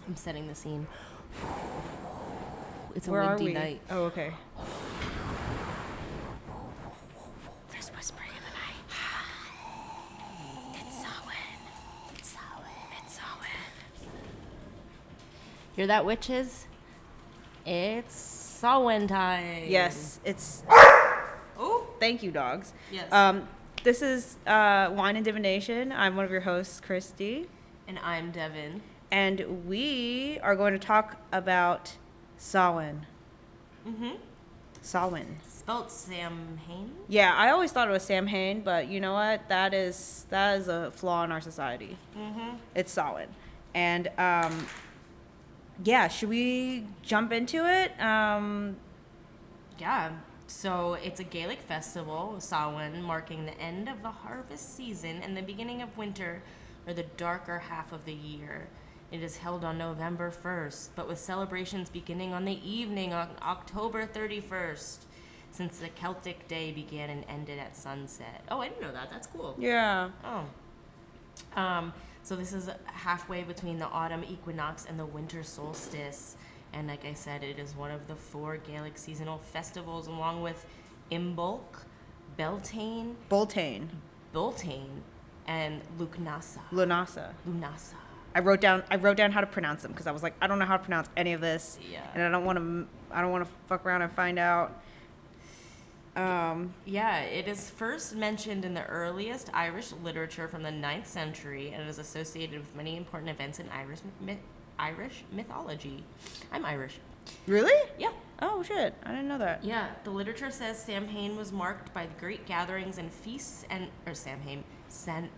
I'm setting the scene. It's a Where are windy we? night. Oh, okay. There's whispering in the night. It's Samhain. It's Samhain. It's Samhain. Hear that, witches? It's Samhain time. Yes, it's... Oh, Thank you, dogs. yes. This is Wine and Divination. I'm one of your hosts, Kristi. And I'm Devin. And we are going to talk about Samhain. Mm-hmm. Samhain. Spelt Samhain. Yeah, I always thought it was Samhain, but you know what? That is a flaw in our society. Mm-hmm. It's Samhain. And yeah, should we jump into it? Yeah. So it's a Gaelic festival, Samhain, marking the end of the harvest season and the beginning of winter, or the darker half of the year. It is held on November 1st, but with celebrations beginning on the evening on October 31st, since the Celtic day began and ended at sunset. Oh, I didn't know that. That's cool. Yeah. Oh. So this is halfway between the autumn equinox and the winter solstice. And like I said, it is one of the 4 Gaelic seasonal festivals, along with Imbolc, Beltane, and Lunasa. Lunasa. I wrote down how to pronounce them because I was like, I don't know how to pronounce any of this. Yeah. And I don't want to fuck around and find out. Yeah, it is first mentioned in the earliest Irish literature from the 9th century, and it is associated with many important events in Irish mythology. I'm Irish. Really? Yeah. Oh shit! I didn't know that. Yeah, the literature says Samhain was marked by the great gatherings and feasts Samhain Samhain,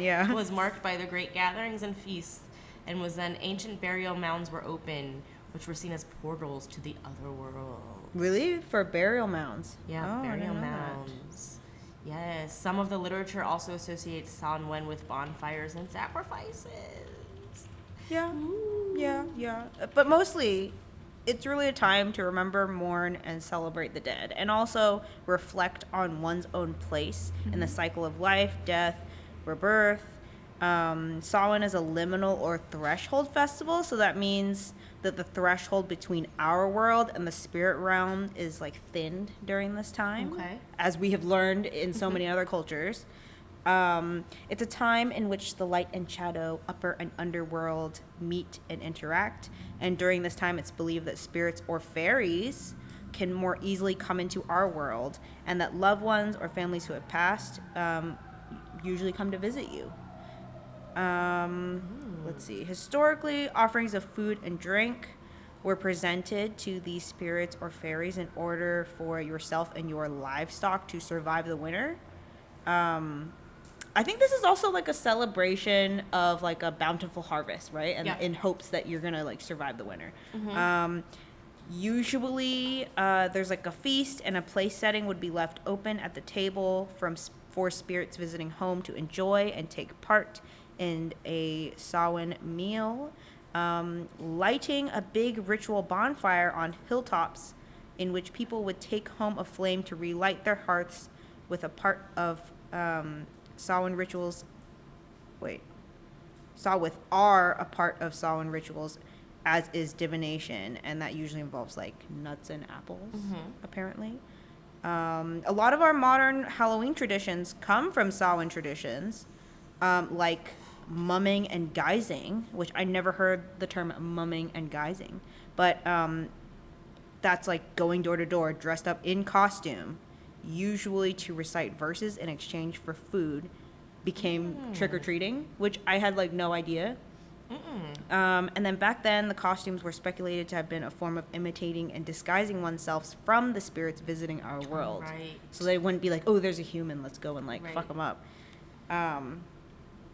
yeah. was marked by the great gatherings and feasts, and was then ancient burial mounds were open, which were seen as portals to the other world. Really? For burial mounds? Yeah, Oh, I burial didn't know that. mounds. Yes, some of the literature also associates Samhain with bonfires and sacrifices. Yeah. Yeah. But mostly, it's really a time to remember, mourn, and celebrate the dead, and also reflect on one's own place in the cycle of life, death, rebirth. Samhain is a liminal or threshold festival, so that means that the threshold between our world and the spirit realm is like thinned during this time, Okay. as we have learned in so many other cultures. It's a time in which the light and shadow, upper and underworld meet and interact, and during this time it's believed that spirits or fairies can more easily come into our world, and that loved ones or families who have passed usually come to visit you. Let's see. Historically, offerings of food and drink were presented to these spirits or fairies in order for yourself and your livestock to survive the winter. I think this is also like a celebration of like a bountiful harvest, right? And Yeah. in hopes that you're gonna like survive the winter. Mm-hmm. Usually, there's like a feast, and a place setting would be left open at the table for spirits visiting home to enjoy and take part in a Samhain meal. Lighting a big ritual bonfire on hilltops, in which people would take home a flame to relight their hearths with a part of Samhain rituals. Are a part of Samhain rituals, as is divination, and that usually involves like nuts and apples, apparently. A lot of our modern Halloween traditions come from Samhain traditions, like mumming and guising, which I never heard the term mumming and guising, but that's like going door to door dressed up in costume, usually to recite verses in exchange for food, became trick-or-treating, which I had like no idea. And then back then, the costumes were speculated to have been a form of imitating and disguising oneself from the spirits visiting our world. Right. So they wouldn't be like, oh, there's a human, let's go and like Right. fuck them up.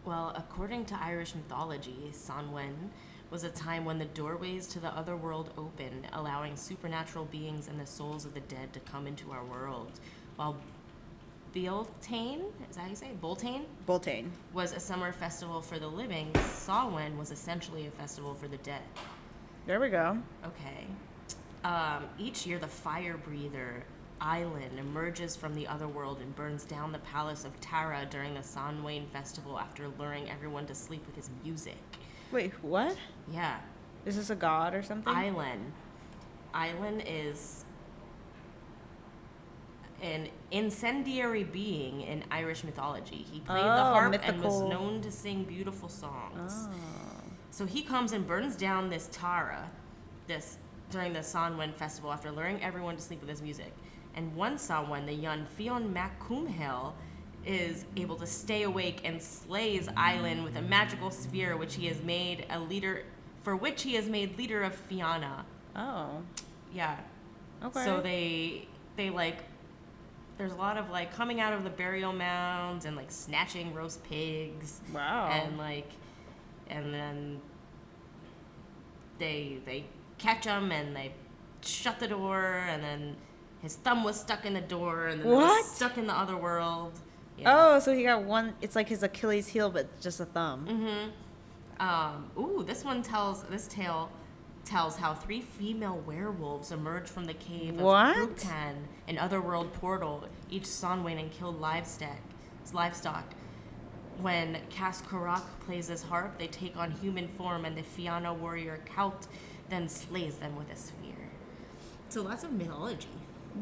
Well, according to Irish mythology, Samhain was a time when the doorways to the other world opened, allowing supernatural beings and the souls of the dead to come into our world. While Beltane, is that how you say it? Beltane. Was a summer festival for the living, Samhain was essentially a festival for the dead. There we go. Okay. Each year, the fire breather Island emerges from the other world and burns down the palace of Tara during the Samhain festival after luring everyone to sleep with his music. Wait, what? Yeah. Is this a god or something? Island is an incendiary being in Irish mythology. He played the harp and was known to sing beautiful songs. Oh. So he comes and burns down this Tara during the Samhain festival after luring everyone to sleep with his music. And one Samhain, the young Fionn MacCumhail, is able to stay awake and slays Island with a magical sphere which he has made leader of Fianna. Oh. Yeah. Okay. So they like, there's a lot of like coming out of the burial mounds and like snatching roast pigs. Wow. And then they catch him and they shut the door, and then his thumb was stuck in the door, and then it was stuck in the other world. Yeah. Oh, so he got one. It's like his Achilles heel, but just a thumb. Mm-hmm. This tale tells how 3 female werewolves emerged from the cave of Brucan, an otherworld portal, each Samhain, and killed livestock. When Cascaroc plays his harp, they take on human form, and the Fianna warrior Count then slays them with a spear. So lots of mythology.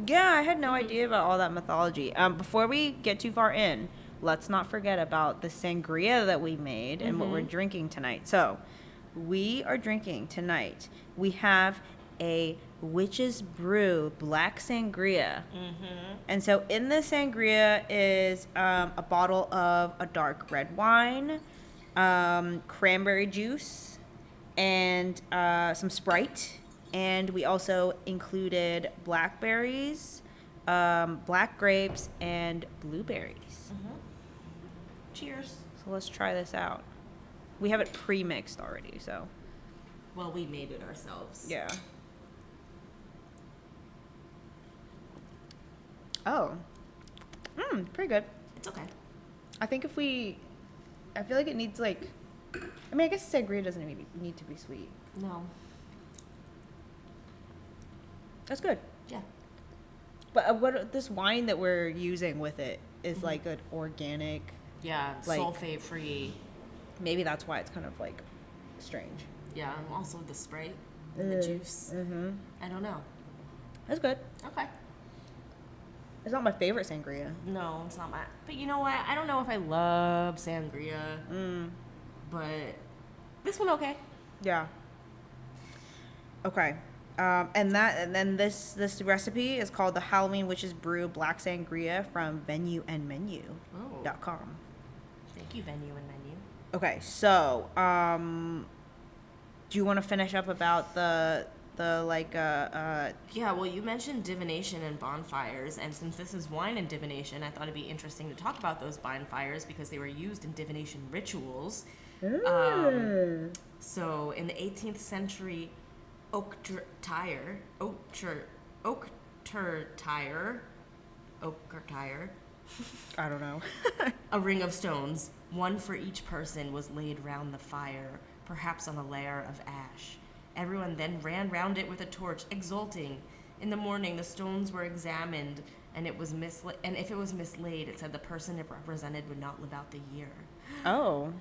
Yeah, I had no idea about all that mythology. Before we get too far in, let's not forget about the sangria that we made and what we're drinking tonight. So, we are drinking tonight. We have a Witch's Brew Black Sangria. And so in this sangria is a bottle of a dark red wine, cranberry juice, and some Sprite. And we also included blackberries, black grapes, and blueberries. Cheers. So let's try this out. We have it pre-mixed already, so. Well, we made it ourselves. Yeah. Oh. Pretty good. It's okay. I think I feel like it needs like, I mean, I guess sangria doesn't need to be sweet. No. That's good. Yeah. But this wine that we're using with it is like an organic. Yeah, like, sulfate-free. Maybe that's why it's kind of like strange. Yeah, and also the Sprite and the juice. I don't know. That's good. Okay. It's not my favorite sangria. No, it's not my. But you know what? I don't know if I love sangria. But this one okay. Yeah. Okay. And then this recipe is called the Halloween Witch's Brew Black Sangria from venueandmenu.com. Thank you, Venue and Menu. Okay, so do you want to finish up about the Yeah, well, you mentioned divination and bonfires, and since this is wine and divination, I thought it'd be interesting to talk about those bonfires because they were used in divination rituals. So in the 18th century, Oaktertyre, I don't know. a ring of stones, one for each person, was laid round the fire, perhaps on a layer of ash. Everyone then ran round it with a torch, exulting. In the morning, the stones were examined, and if it was mislaid, it said the person it represented would not live out the year. Oh.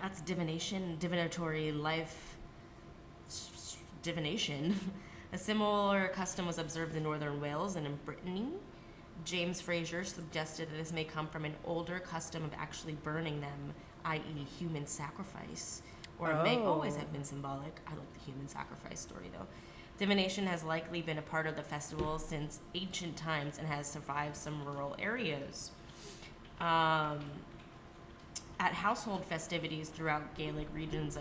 That's divination, divinatory life, divination. A similar custom was observed in northern Wales and in Brittany. James Fraser suggested that this may come from an older custom of actually burning them, i.e. human sacrifice. Or it may always have been symbolic. I like the human sacrifice story, though. Divination has likely been a part of the festival since ancient times and has survived some rural areas. At household festivities throughout Gaelic regions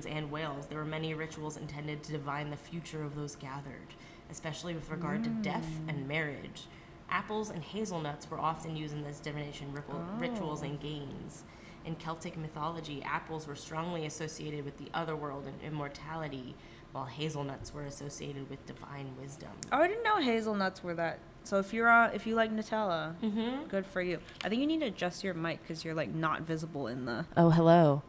and Wales, there were many rituals intended to divine the future of those gathered, especially with regard to death and marriage. Apples and hazelnuts were often used in this divination rituals and games. In Celtic mythology, apples were strongly associated with the otherworld and immortality, while hazelnuts were associated with divine wisdom. Oh, I didn't know hazelnuts were that. So if you like Nutella, good for you. I think you need to adjust your mic because you're like not visible in the. Oh, hello.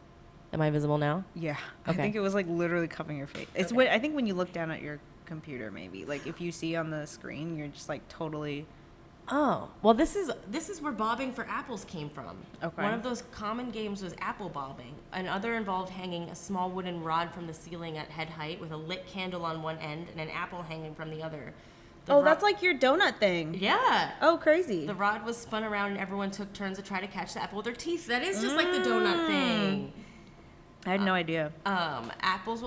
Am I visible now? Yeah. Okay. I think it was like literally covering your face. It's okay. I think when you look down at your computer, maybe. Like, if you see on the screen, you're just like totally. Oh, well, this is where bobbing for apples came from. Okay. One of those common games was apple bobbing. Another involved hanging a small wooden rod from the ceiling at head height with a lit candle on one end and an apple hanging from the other. That's like your donut thing. Yeah. Oh, crazy. The rod was spun around and everyone took turns to try to catch the apple with their teeth. That is just like the donut thing. I had no idea. Apples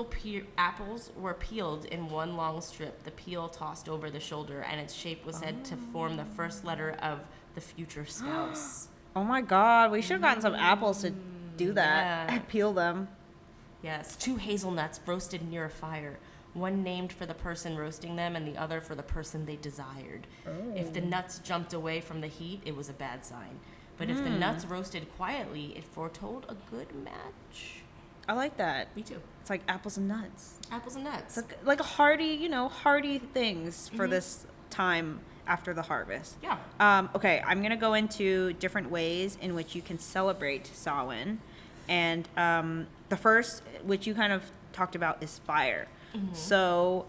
were peeled in one long strip, the peel tossed over the shoulder, and its shape was said to form the first letter of the future spouse. Oh my God, we should have gotten some apples to do that. Yeah. Peel them. Yes, 2 hazelnuts roasted near a fire, one named for the person roasting them and the other for the person they desired. If the nuts jumped away from the heat, it was a bad sign. But if the nuts roasted quietly, it foretold a good match. I like that. Me too. It's like apples and nuts. Apples and nuts. It's like a hearty things for this time after the harvest. Yeah. Okay, I'm going to go into different ways in which you can celebrate Samhain. And the first, which you kind of talked about, is fire. So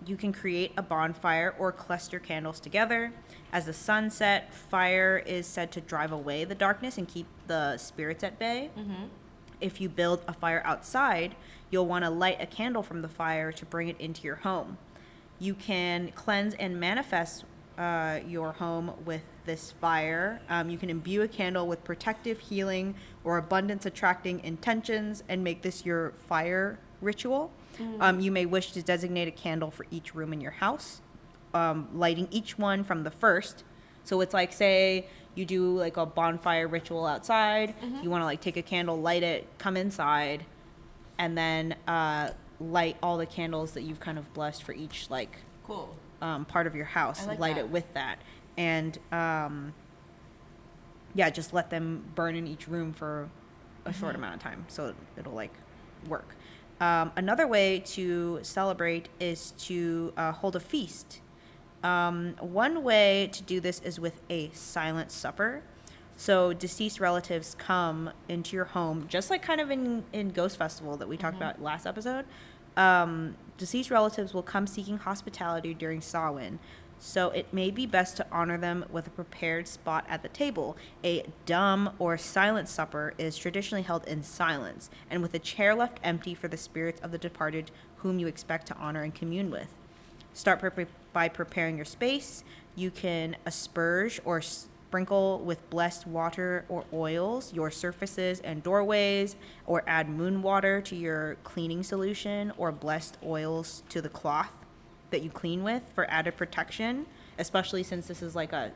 you can create a bonfire or cluster candles together. As the sun sets, fire is said to drive away the darkness and keep the spirits at bay. If you build a fire outside, you'll want to light a candle from the fire to bring it into your home. You can cleanse and manifest your home with this fire. You can imbue a candle with protective, healing, or abundance attracting intentions and make this your fire ritual. You may wish to designate a candle for each room in your house, lighting each one from the first. So it's like, say you do like a bonfire ritual outside, you want to like take a candle, light it, come inside, and then light all the candles that you've kind of blessed for each like Cool. Part of your house. I like light that. it with that, and just let them burn in each room for a short amount of time, so it'll like work. Another way to celebrate is to hold a feast. One way to do this is with a silent supper. So deceased relatives come into your home, just like kind of in Ghost Festival that we talked about last episode. Deceased relatives will come seeking hospitality during Samhain. So it may be best to honor them with a prepared spot at the table. A dumb or silent supper is traditionally held in silence and with a chair left empty for the spirits of the departed whom you expect to honor and commune with. Start by preparing your space. You can asperge or sprinkle with blessed water or oils your surfaces and doorways, or add moon water to your cleaning solution, or blessed oils to the cloth that you clean with for added protection, especially since this is like a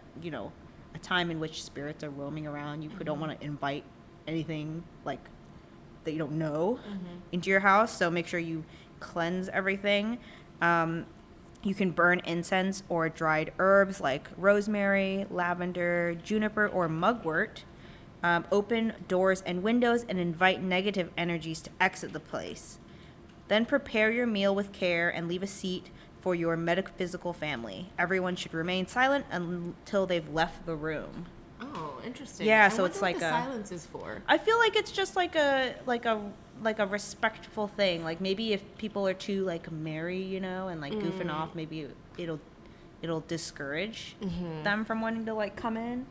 time in which spirits are roaming around. You don't want to invite anything like that you don't know into your house, so make sure you cleanse everything. You can burn incense or dried herbs like rosemary, lavender, juniper, or mugwort. Open doors and windows and invite negative energies to exit the place. Then prepare your meal with care and leave a seat for your metaphysical family. Everyone should remain silent until they've left the room. Oh, interesting. Yeah, I so wonder it's what like the a silence is for. I feel like it's just like a respectful thing. Like maybe if people are too like merry, and like goofing off, maybe it'll discourage them from wanting to like come in.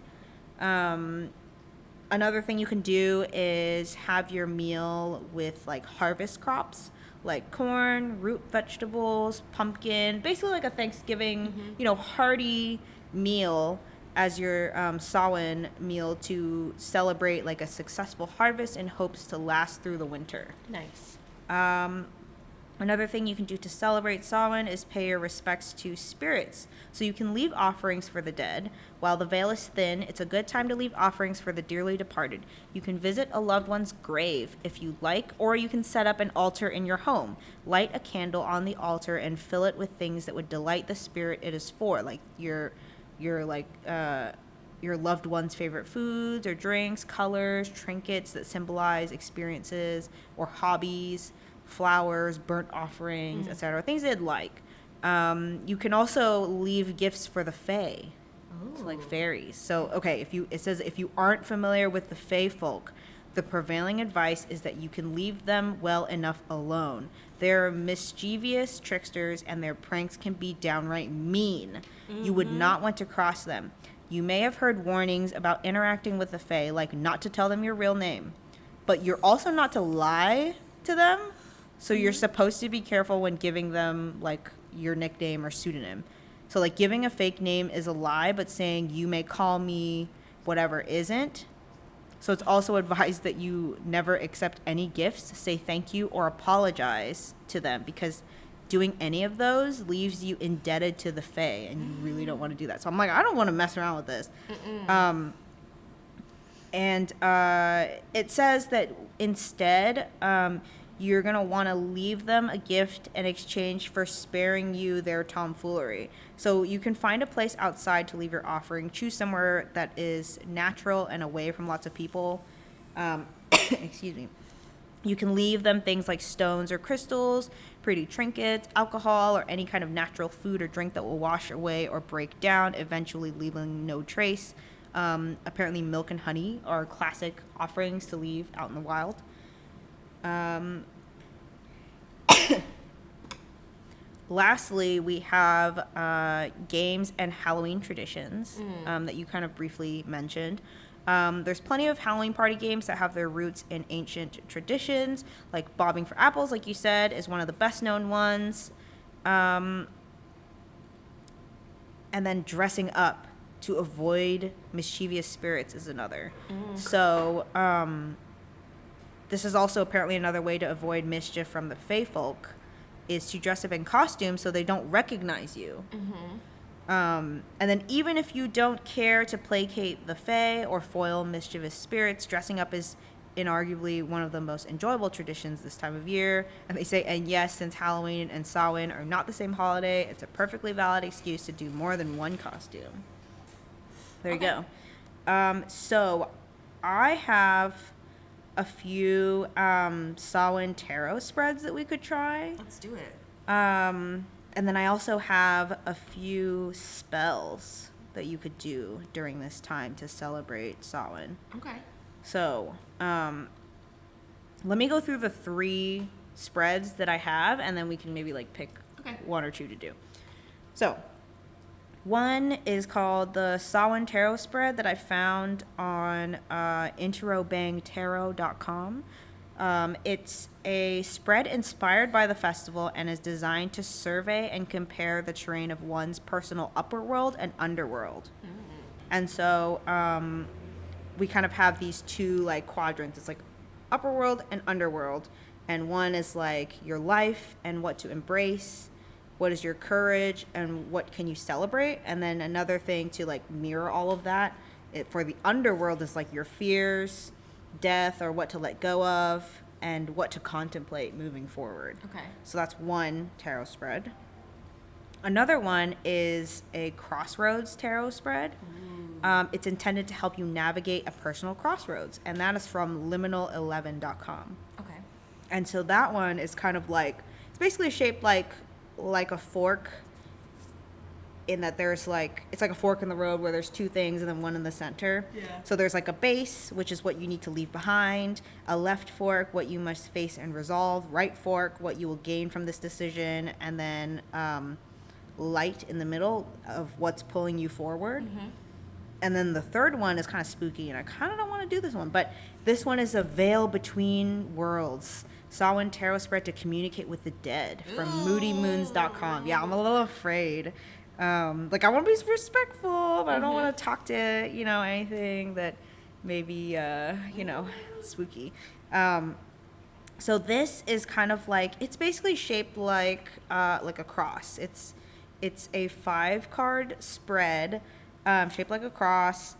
Another thing you can do is have your meal with like harvest crops like corn, root vegetables, pumpkin, basically like a Thanksgiving, hearty meal as your Samhain meal to celebrate like a successful harvest in hopes to last through the winter. Nice. Another thing you can do to celebrate Samhain is pay your respects to spirits. So you can leave offerings for the dead. While the veil is thin, it's a good time to leave offerings for the dearly departed. You can visit a loved one's grave if you like, or you can set up an altar in your home. Light a candle on the altar and fill it with things that would delight the spirit it is for, like your loved one's favorite foods or drinks, colors, trinkets that symbolize experiences or hobbies, flowers, burnt offerings, etc. Things they'd like. You can also leave gifts for the fae, so like fairies. So okay, it says if you aren't familiar with the fae folk, the prevailing advice is that you can leave them well enough alone. They're mischievous tricksters, and their pranks can be downright mean. You would not want to cross them. You may have heard warnings about interacting with the Fae, like not to tell them your real name. But you're also not to lie to them. So you're supposed to be careful when giving them, like, your nickname or pseudonym. So, like, giving a fake name is a lie, but saying you may call me whatever isn't. So it's also advised that you never accept any gifts, say thank you, or apologize to them, because doing any of those leaves you indebted to the Fae, and you really don't want to do that. So I'm like, I don't want to mess around with this. It says that instead, you're going to want to leave them a gift in exchange for sparing you their tomfoolery. So you can find a place outside to leave your offering. Choose somewhere that is natural and away from lots of people. Excuse me. You can leave them things like stones or crystals, pretty trinkets, alcohol, or any kind of natural food or drink that will wash away or break down, eventually leaving no trace. Apparently milk and honey are classic offerings to leave out in the wild. Lastly, we have games and Halloween traditions that you kind of briefly mentioned. There's plenty of Halloween party games that have their roots in ancient traditions, like bobbing for apples, like you said, is one of the best known ones. And then dressing up to avoid mischievous spirits is another. So this is also apparently another way to avoid mischief from the Fae folk, is to dress up in costume so they don't recognize you. And then even if you don't care to placate the Fae or foil mischievous spirits, dressing up is inarguably one of the most enjoyable traditions this time of year. And they say, and yes, since Halloween and Samhain are not the same holiday, it's a perfectly valid excuse to do more than one costume. There you go. So I have a few Samhain tarot spreads that we could try. Let's do it. And then I also have a few spells that you could do during this time to celebrate Samhain. Okay. So, let me go through the 3 spreads that I have, and then we can maybe like pick one or two to do. So, one is called the Samhain Tarot spread that I found on interobangtarot.com. It's a spread inspired by the festival and is designed to survey and compare the terrain of one's personal upper world and underworld. And so we kind of have these 2 like quadrants. It's like upper world and underworld, and one is like your life and what to embrace, what is your courage, and what can you celebrate. And then another thing to like mirror all of that for the underworld is like your fears, death, or what to let go of, and what to contemplate moving forward. Okay. So that's one tarot spread. Another one is a crossroads tarot spread. It's intended to help you navigate a personal crossroads, and that is from liminal11.com. Okay. And so that one is kind of like, it's basically shaped like a fork, in that there's like, it's like a fork in the road where there's 2 things and then one in the center. Yeah. So there's like a base, which is what you need to leave behind, a left fork, what you must face and resolve, right fork, what you will gain from this decision, and then light in the middle of what's pulling you forward. And then the third one is kind of spooky, and I kind of don't want to do this one, but this one is a veil between worlds. Samhain tarot spread to communicate with the dead from moodymoons.com. Yeah, I'm a little afraid. Like, I want to be respectful, but I don't want to talk to, anything that may be, spooky. So this is kind of like, it's basically shaped like a cross. It's a 5-card spread, shaped like a cross.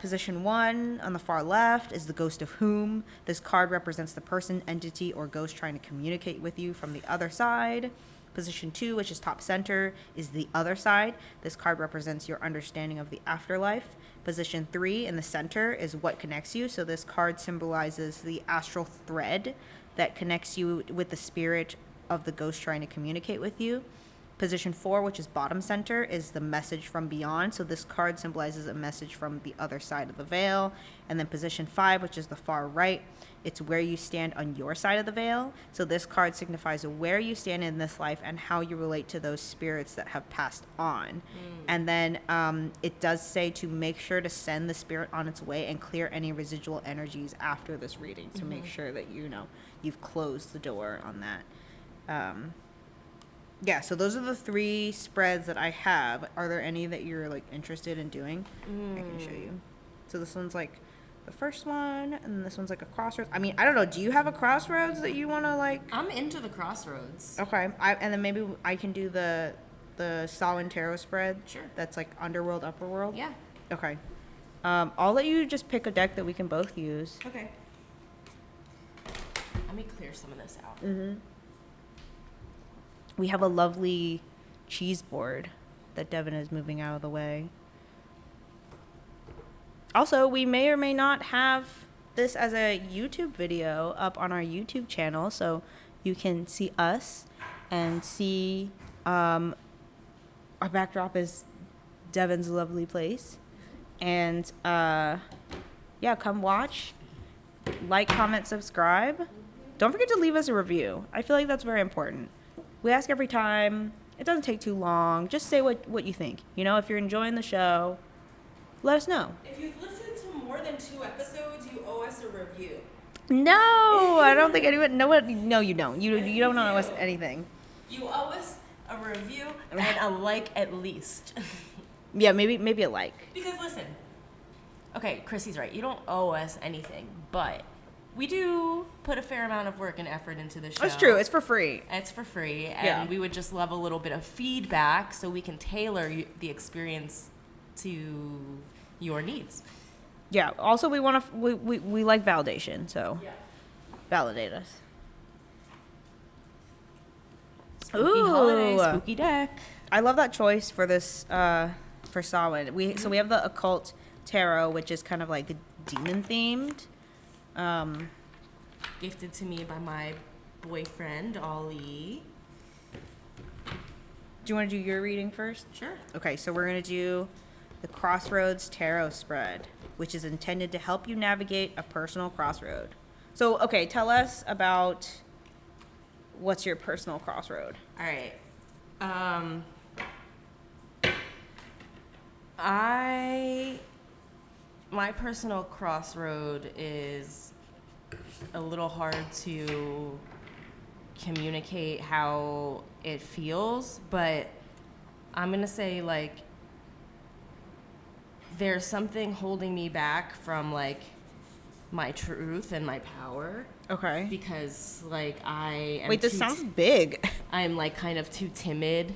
Position 1 on the far left is the Ghost of Whom. This card represents the person, entity, or ghost trying to communicate with you from the other side. Position 2, which is top center, is the other side. This card represents your understanding of the afterlife. Position 3 in the center is what connects you. So this card symbolizes the astral thread that connects you with the spirit of the ghost trying to communicate with you. Position 4, which is bottom center, is the message from beyond. So this card symbolizes a message from the other side of the veil. And then position 5, which is the far right, it's where you stand on your side of the veil. So this card signifies where you stand in this life and how you relate to those spirits that have passed on. And then it does say to make sure to send the spirit on its way and clear any residual energies after this reading to make sure that, you know, you've closed the door on that. Yeah, so those are the 3 spreads that I have. Are there any that you're like interested in doing? I can show you. So this one's like the first one, and then this one's like a crossroads. I mean, I don't know. Do you have a crossroads that you want to like? I'm into the crossroads. Okay, and then maybe I can do the Samhain tarot spread. Sure. That's like underworld, upperworld. Yeah. Okay. I'll let you just pick a deck that we can both use. Okay. Let me clear some of this out. We have a lovely cheese board that Devin is moving out of the way. Also, we may or may not have this as a YouTube video up on our YouTube channel, so you can see us and see our backdrop is Devin's lovely place. And yeah, come watch, like, comment, subscribe. Don't forget to leave us a review. I feel like that's very important. We ask every time. It doesn't take too long. Just say what you think. You know, if you're enjoying the show, let us know. If you've listened to more than 2 episodes, you owe us a review. No, I don't think anyone. No, you don't. You don't owe us anything. You owe us a review and a like at least. Yeah, maybe a like. Because listen, okay, Kristi's right. You don't owe us anything, but we do put a fair amount of work and effort into the show. That's true. It's for free. It's for free, and Yeah. we would just love a little bit of feedback so we can tailor the experience to your needs. Yeah. Also, we want to. We like validation, so validate us. Spooky holiday, spooky deck. I love that choice for this for Samhain. So we have the occult tarot, which is kind of like demon themed. Gifted to me by my boyfriend Ollie. Do you want to do your reading first? Sure. Okay, so we're going to do the Crossroads Tarot spread, which is intended to help you navigate a personal crossroad. So, okay, tell us about what's your personal crossroad. All right. My personal crossroad is a little hard to communicate how it feels, but I'm gonna say like there's something holding me back from like my truth and my power. Okay. Because like I am Wait, this sounds big. I'm like kind of too timid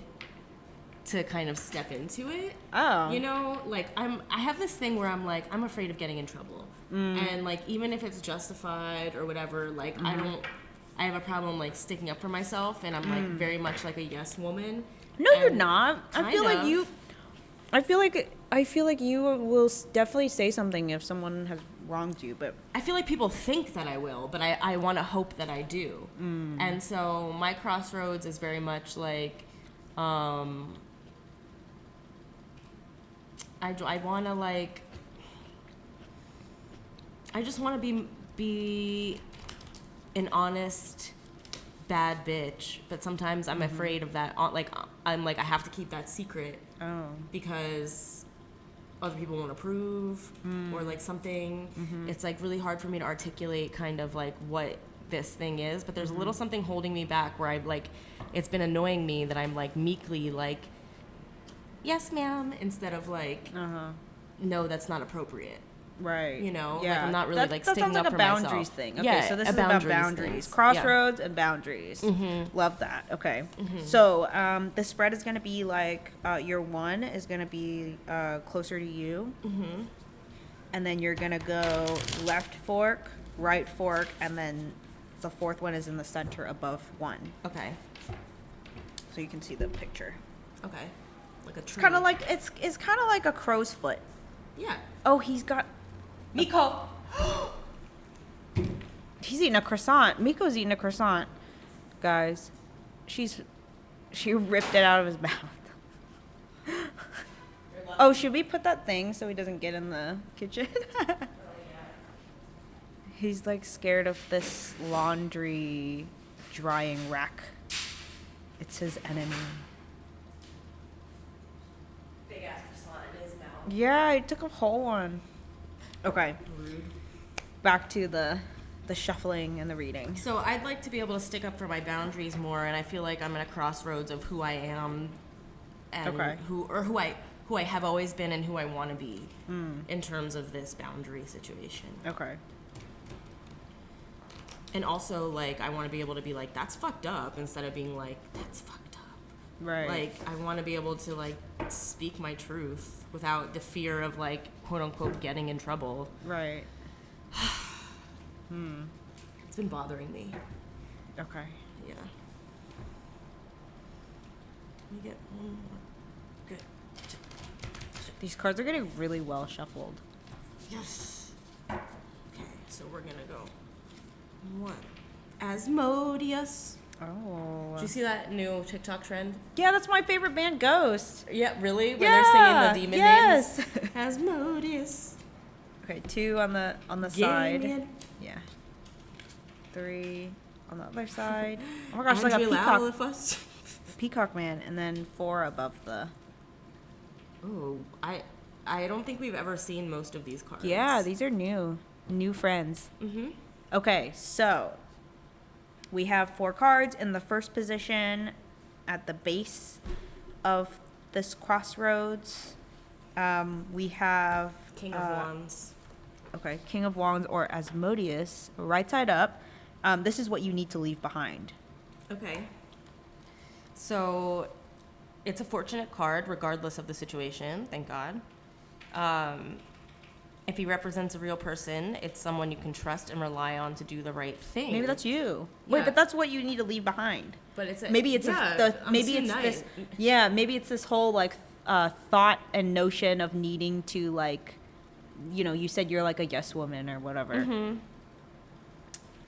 to kind of step into it. Oh. You know, like I have this thing where I'm like, I'm afraid of getting in trouble. And like, even if it's justified or whatever, like I have a problem like sticking up for myself, and I'm like very much like a yes woman. No, And you're not. I feel kind like of. you. I feel like you will definitely say something if someone has wronged you, but I feel like people think that I will, but I want to hope that I do. And so my crossroads is very much like, I want to like, I just want to be an honest bad bitch, but sometimes I'm afraid of that. Like I'm like I have to keep that secret because other people won't approve or like something. It's like really hard for me to articulate kind of like what this thing is, but there's a little something holding me back where I'm like, it's been annoying me that I'm like meekly like, yes ma'am, instead of like, no, that's not appropriate. right. You know, yeah. like I'm not really like that sticking sounds like up a for boundaries myself. thing. Okay, Yeah, so this a is about boundaries boundaries, things. crossroads, and boundaries. Love that. Okay, so the spread is going to be like your 1 is going to be closer to you, and then you're going to go left fork, right fork, and then the 4th one is in the center above 1. Okay. So you can see the picture. Okay. Like a tree. It's kind of like it's kind of like a crow's foot. Yeah. Oh, he's got. Miko. He's eating a croissant. Miko's eating a croissant, guys. She's She ripped it out of his mouth. Oh, should we put that thing so he doesn't get in the kitchen? He's like scared of this laundry drying rack. It's his enemy. Big ass croissant in his mouth. Yeah, he took a whole one. Okay, Rude. back to the shuffling and the reading. So I'd like to be able to stick up for my boundaries more, and I feel like I'm at a crossroads of who I am, and Okay. who I have always been and who I want to be in terms of this boundary situation. Okay. And also, like, I want to be able to be like, that's fucked up, instead of being like, that's fucked up. Right. Like, I want to be able to, like, speak my truth without the fear of, like, quote unquote, getting in trouble. Right. It's been bothering me. Okay. Yeah. Let me get one more. Good. These cards are getting really well shuffled. Yes. Okay, so we're gonna go. One. Asmodeus. Oh. Do you see that new TikTok trend? Yeah, that's my favorite band, Ghost. Yeah, really? When Yeah, they're singing the demon yes. names? Asmodeus. Okay, 2 on the side. Gideon. Yeah. 3 on the other side. Oh my gosh, like a Andrew peacock. Lalifus. Peacock man, and then 4 above the. Oh, I don't think we've ever seen most of these cards. Yeah, these are new friends. Mm-hmm. Okay, so we have 4 cards in the first position at the base of this crossroads. We have King of Wands. Okay, King of Wands or Asmodeus, right side up. This is what you need to leave behind. Okay. So, it's a fortunate card, regardless of the situation. Thank God. If he represents a real person, it's someone you can trust and rely on to do the right thing. Maybe that's you. Wait, Yeah. but that's what you need to leave behind. But it's Maybe it's maybe it's this. Yeah, maybe it's this whole like thought and notion of needing to like, you said you're like a yes woman or whatever. Mm-hmm.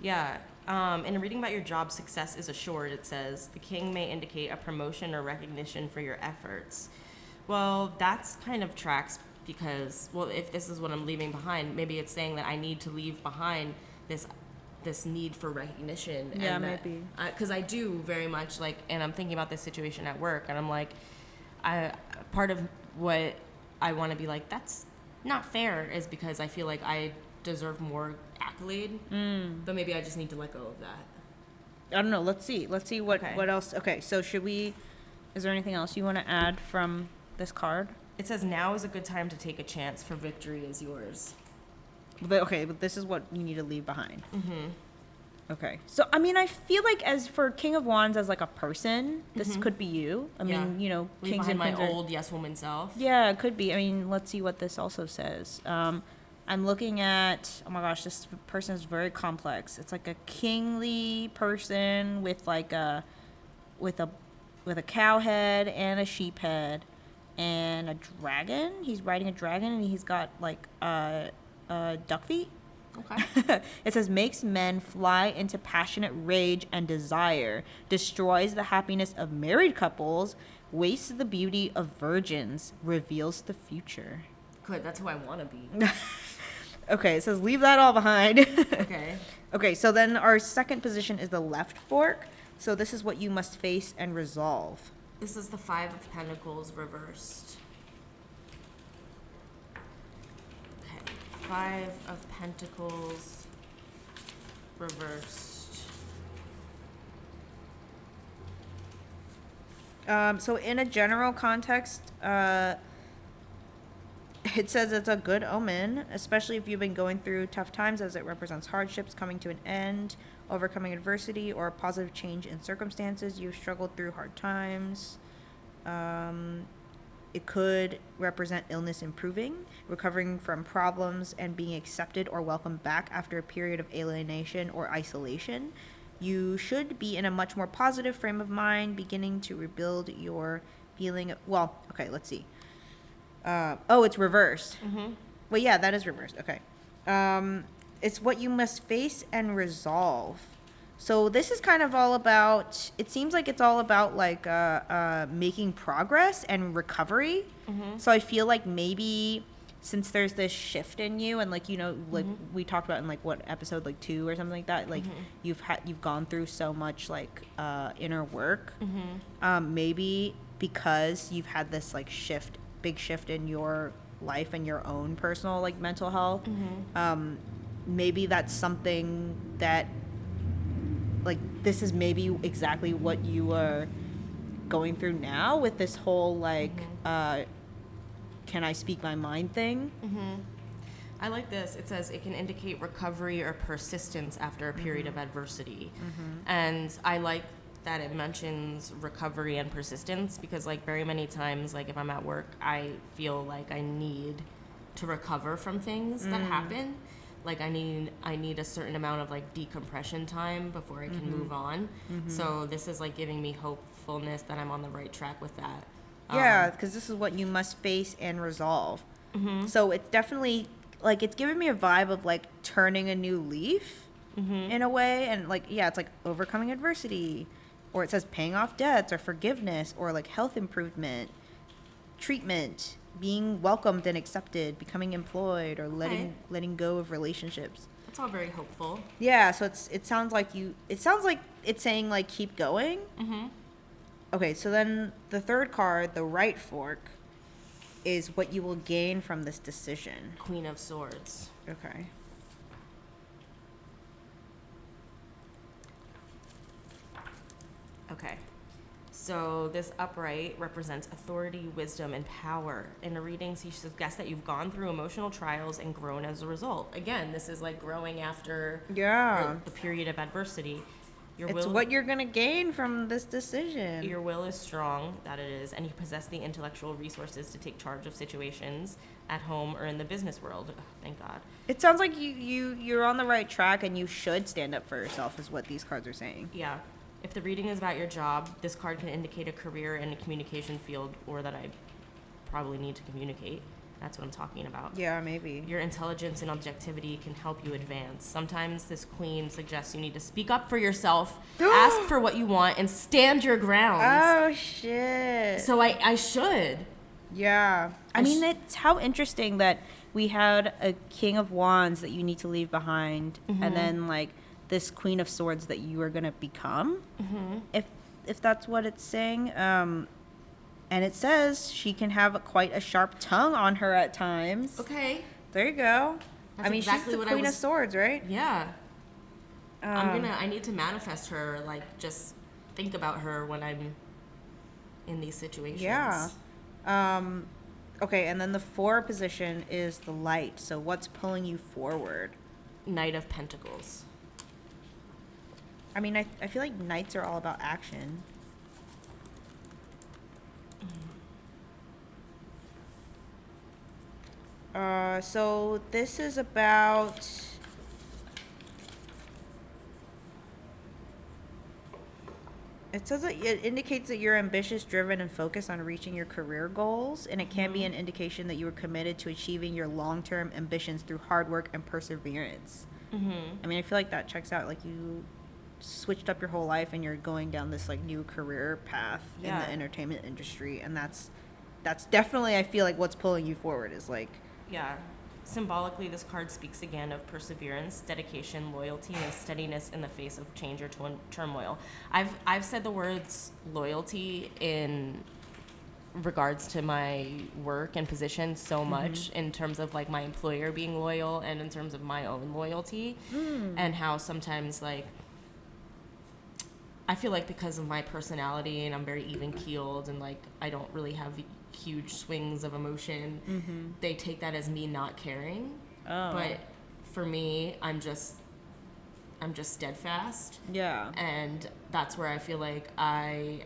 Yeah. In reading about your job, success is assured. It says the king may indicate a promotion or recognition for your efforts. Well, that's kind of tracks because, well, if this is what I'm leaving behind, maybe it's saying that I need to leave behind this need for recognition. Yeah, and maybe. Because I do very much like, and I'm thinking about this situation at work, and I'm like, part of what I want to be like, that's not fair, is because I feel like I deserve more accolade, but maybe I just need to let go of that. I don't know. Let's see what Okay. what else. Okay, so is there anything else you want to add from this card? It says now is a good time to take a chance, for victory is yours. But this is what you need to leave behind. Mm-hmm. Okay. So, I mean, I feel like as for King of Wands as like a person, this could be you. I mean, Leave kings behind and my queens are- old yes woman self. Yeah, it could be. I mean, let's see what this also says. I'm looking at, oh my gosh, this person is very complex. It's like a kingly person with like with a cow head and a sheep head and a dragon. He's riding a dragon and he's got like duck feet. Okay. It says makes men fly into passionate rage and desire, destroys the happiness of married couples, wastes the beauty of virgins, reveals the future. Good. That's who I want to be. Okay, it says leave that all behind. Okay. Okay, so then our second position is the left fork. So this is what you must face and resolve. This is the 5 of Pentacles reversed. Okay. 5 of Pentacles reversed. So in a general context, it says it's a good omen, especially if you've been going through tough times, as it represents hardships coming to an end, overcoming adversity, or a positive change in circumstances. You've struggled through hard times. It could represent illness improving, recovering from problems, and being accepted or welcomed back after a period of alienation or isolation. You should be in a much more positive frame of mind, beginning to rebuild your feeling of, well, okay, let's see. It's reversed. Mm-hmm. Well, yeah, that is reversed. Okay. It's what you must face and resolve. So this is kind of all about, it seems like it's all about like making progress and recovery. So I feel like maybe since there's this shift in you and like, you know, like we talked about in like what episode, like 2 or something like that, like you've gone through so much like inner work. Maybe because you've had this like big shift in your life and your own personal like mental health. Maybe that's something that like this is maybe exactly what you are going through now with this whole like can I speak my mind thing. I like this. It says it can indicate recovery or persistence after a period of adversity. And I like that it mentions recovery and persistence because like very many times like if I'm at work I feel like I need to recover from things that happen. Like I need a certain amount of like decompression time before I can move on. So this is like giving me hopefulness that I'm on the right track with that. Yeah, because this is what you must face and resolve. So it's definitely like it's giving me a vibe of like turning a new leaf in a way, and like yeah, it's like overcoming adversity, or it says paying off debts or forgiveness or like health improvement, treatment, being welcomed and accepted, becoming employed, or letting go of relationships. It's all very hopeful. Yeah, so it sounds like it's saying like keep going. Okay, so then the third card, the right fork, is what you will gain from this decision. Queen of Swords. Okay. Okay. So this upright represents authority, wisdom, and power. In the readings, he suggests that you've gone through emotional trials and grown as a result. Again, this is like growing after the period of adversity. It's what you're going to gain from this decision. Your will is strong, that it is, and you possess the intellectual resources to take charge of situations at home or in the business world. Oh, thank God. It sounds like you're on the right track and you should stand up for yourself is what these cards are saying. Yeah. If the reading is about your job, this card can indicate a career in a communication field or that I probably need to communicate. That's what I'm talking about. Yeah, maybe. Your intelligence and objectivity can help you advance. Sometimes this queen suggests you need to speak up for yourself, ask for what you want, and stand your ground. Oh, shit. So I should. Yeah. I mean, it's how interesting that we had a King of Wands that you need to leave behind, and then, like, this Queen of Swords that you are going to become, if that's what it's saying. And it says she can have quite a sharp tongue on her at times. Okay. There you go. That's I mean, exactly she's the Queen of Swords, right? Yeah. I need to manifest her, like, just think about her when I'm in these situations. Yeah. Okay, and then the 4 position is the light. So what's pulling you forward? Knight of Pentacles. I mean, I feel like knights are all about action. So this is about... It says that it indicates that you're ambitious, driven, and focused on reaching your career goals, and it can be an indication that you are committed to achieving your long-term ambitions through hard work and perseverance. I mean, I feel like that checks out. Like, you switched up your whole life, and you're going down this, like, new career path in the entertainment industry, and that's definitely, I feel like, what's pulling you forward is, like... Yeah. Symbolically, this card speaks again of perseverance, dedication, loyalty, and steadiness in the face of change or turmoil. I've said the words loyalty in regards to my work and position so much in terms of like my employer being loyal and in terms of my own loyalty and how sometimes like I feel like because of my personality and I'm very even keeled and like I don't really have huge swings of emotion, they take that as me not caring. But for me, I'm just steadfast. Yeah. And that's where I feel like I'm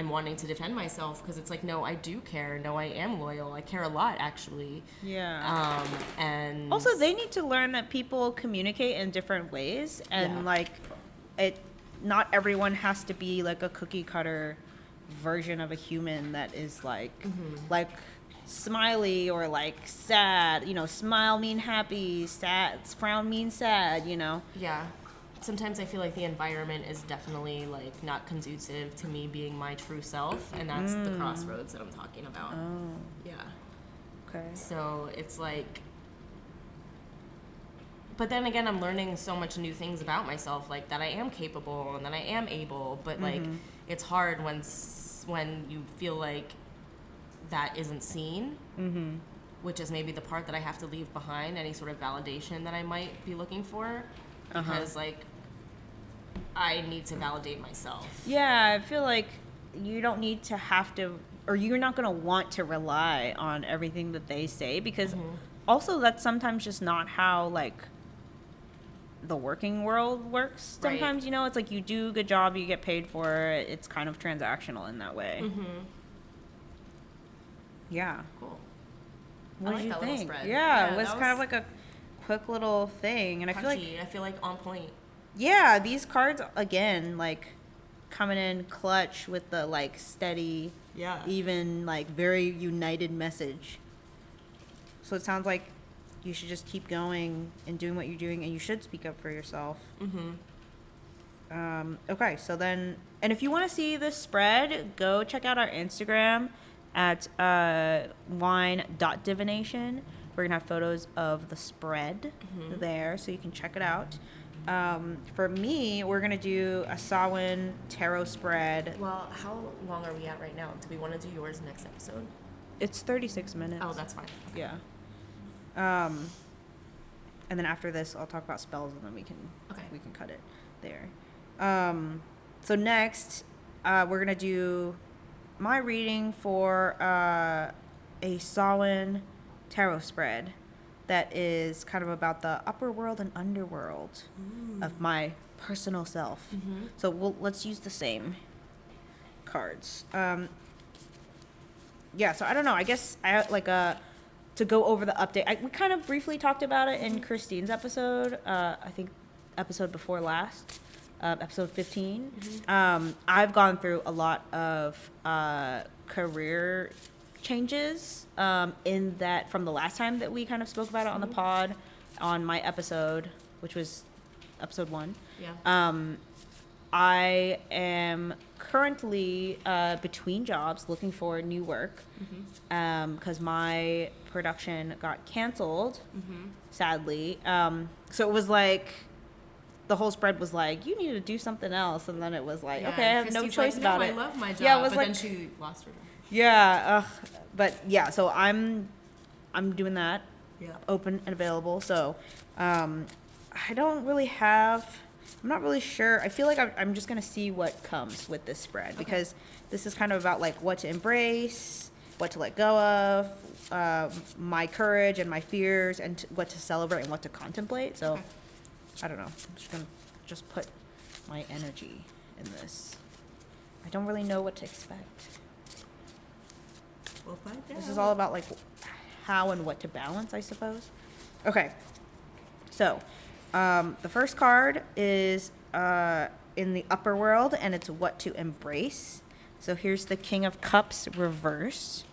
wanting to defend myself because it's like, no, I do care. No, I am loyal. I care a lot, actually. Yeah. And also, they need to learn that people communicate in different ways, and like, not everyone has to be like a cookie cutter version of a human that is like like smiley or like sad. You know, smile mean happy, sad frown mean sad. You know. Yeah. sometimes I feel like the environment is definitely like not conducive to me being my true self, and that's the crossroads that I'm talking about. Oh. Yeah. Okay. So it's like, but then again, I'm learning so much new things about myself, like that I am capable and that I am able, but like it's hard when you feel like that isn't seen, which is maybe the part that I have to leave behind, any sort of validation that I might be looking for, because like I need to validate myself. Yeah, I feel like you don't need to have to, or you're not going to want to rely on everything that they say, because also that's sometimes just not how like the working world works. Sometimes, Right. you know, it's like you do a good job, you get paid for it. It's kind of transactional in that way. Yeah. Cool. What I did you like that little think? spread. Yeah, it was that kind of like a quick little thing, and punchy. I feel like on point. yeah, these cards again, like coming in clutch with the like steady, Yeah. even like very united message. So it sounds like you should just keep going and doing what you're doing, and you should speak up for yourself. Okay, so then, and if you want to see this spread, go check out our Instagram at wine.divination. We're gonna have photos of the spread there, so you can check it out. For me, we're gonna do a Samhain tarot spread. Well, how long are we at right now? Do we want to do yours next episode? It's 36 minutes. Oh, that's fine. Yeah. And then after this, I'll talk about spells, and then we can cut it there. So next, we're gonna do my reading for a Samhain tarot spread that is kind of about the upper world and underworld of my personal self. So let's use the same cards. Yeah, so I don't know. I guess I like to go over the update. We kind of briefly talked about it in Christine's episode. I think episode before last, episode 15. I've gone through a lot of career changes in that from the last time that we kind of spoke about it on the pod, on my episode, which was episode 1. Yeah. I am currently between jobs looking for new work because my production got canceled, sadly. So it was like the whole spread was like, you need to do something else. And then it was like, okay, I have no Christy's choice like, about no, it. I love my job. Yeah, it was but like, then she lost her job. yeah, but yeah, so I'm doing that. Yeah. Open and available. So I don't really have, I'm not really sure. I feel like I'm just going to see what comes with this spread because this is kind of about like what to embrace, what to let go of, my courage and my fears, and what to celebrate and what to contemplate. So I don't know. I'm just going to just put my energy in this. I don't really know what to expect. We'll find out. This is all about like how and what to balance, I suppose. Okay. So, the first card is in the upper world, and it's what to embrace. So here's the King of Cups reverse.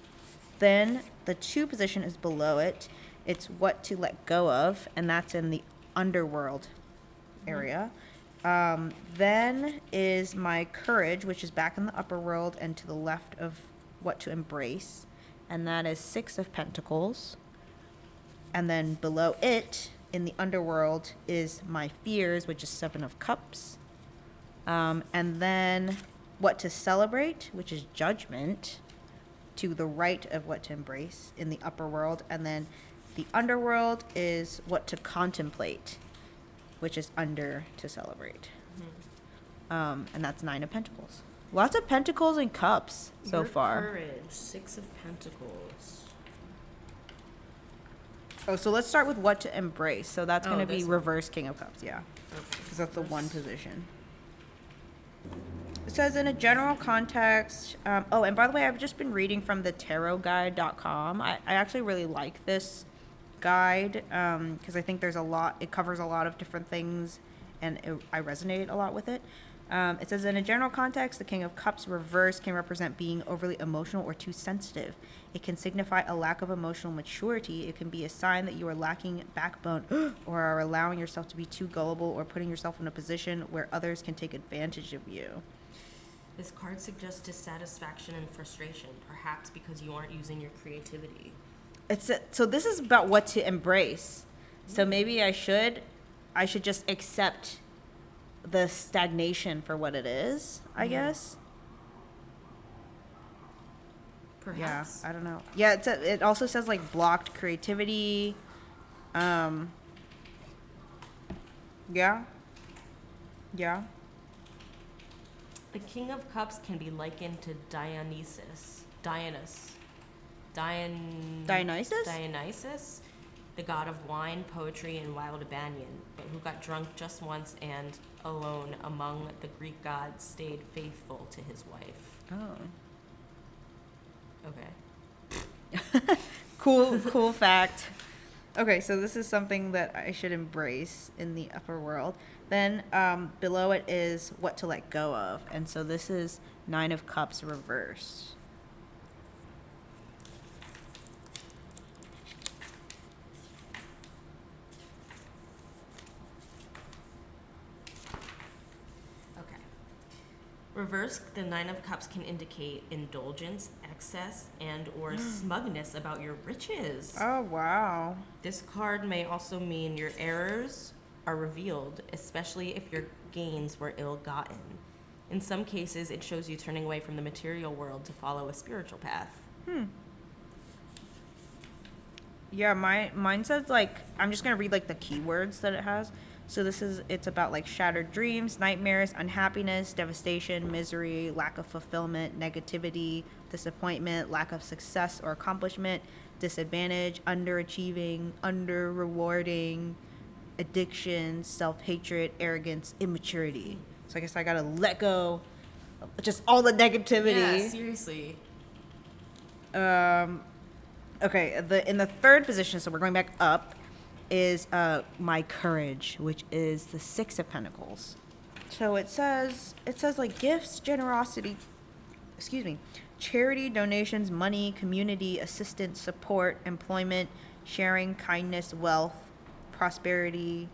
Then the 2 position is below it. It's what to let go of, and that's in the underworld area. Then is my courage, which is back in the upper world and to the left of what to embrace, and that is 6 of Pentacles. And then below it in the underworld is my fears, which is 7 of Cups. And then what to celebrate, which is Judgment, to the right of what to embrace in the upper world. And then the underworld is what to contemplate, which is under to celebrate. And that's 9 of Pentacles. Lots of Pentacles and Cups so Your far. Courage, 6 of Pentacles. Oh, so let's start with what to embrace. So that's going to be this one. reverse King of Cups, yeah. Because that's the 1 position. It says in a general context, oh, and by the way, I've just been reading from the tarotguide.com. I actually really like this guide because I think there's a lot, it covers a lot of different things, and I resonate a lot with it. It says, in a general context, the King of Cups reversed can represent being overly emotional or too sensitive. It can signify a lack of emotional maturity. It can be a sign that you are lacking backbone or are allowing yourself to be too gullible or putting yourself in a position where others can take advantage of you. This card suggests dissatisfaction and frustration, perhaps because you aren't using your creativity. So this is about what to embrace. So maybe I should just accept the stagnation for what it is, I guess. Perhaps. Yeah, I don't know. Yeah, it also says like blocked creativity. Yeah. Yeah. The King of Cups can be likened to Dionysus, the god of wine, poetry, and wild abandon, but who got drunk just once and, alone among the Greek gods, stayed faithful to his wife. Oh. Okay. Cool fact. Okay, so this is something that I should embrace in the upper world. Then below it is what to let go of. And so this is 9 of Cups reversed. Okay. Reversed, the 9 of Cups can indicate indulgence, excess, and or smugness about your riches. Oh, wow. This card may also mean your errors are revealed, especially if your gains were ill-gotten. In some cases, it shows you turning away from the material world to follow a spiritual path. Yeah, mine says like, I'm just going to read like the keywords that it has. So it's about like shattered dreams, nightmares, unhappiness, devastation, misery, lack of fulfillment, negativity, disappointment, lack of success or accomplishment, disadvantage, underachieving, under-rewarding, addiction, self-hatred, arrogance, immaturity. So I guess I gotta let go of just all the negativity. Yeah, seriously. Okay, in the third position, so we're going back up, is my courage, which is the 6 of Pentacles. So it says like gifts, generosity, charity, donations, money, community, assistance, support, employment, sharing, kindness, wealth, prosperity,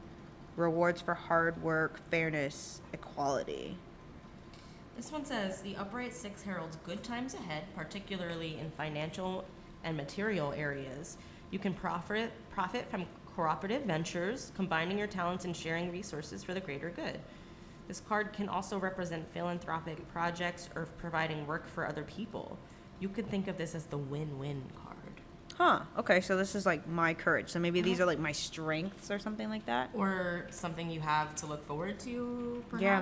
rewards for hard work, fairness, equality. This one says, the upright 6 heralds good times ahead, particularly in financial and material areas. You can profit from cooperative ventures, combining your talents and sharing resources for the greater good. This card can also represent philanthropic projects or providing work for other people. You could think of this as the win-win card. Huh. Okay, so this is like my courage. So maybe these are like my strengths or something like that. Or something you have to look forward to, perhaps? Yeah,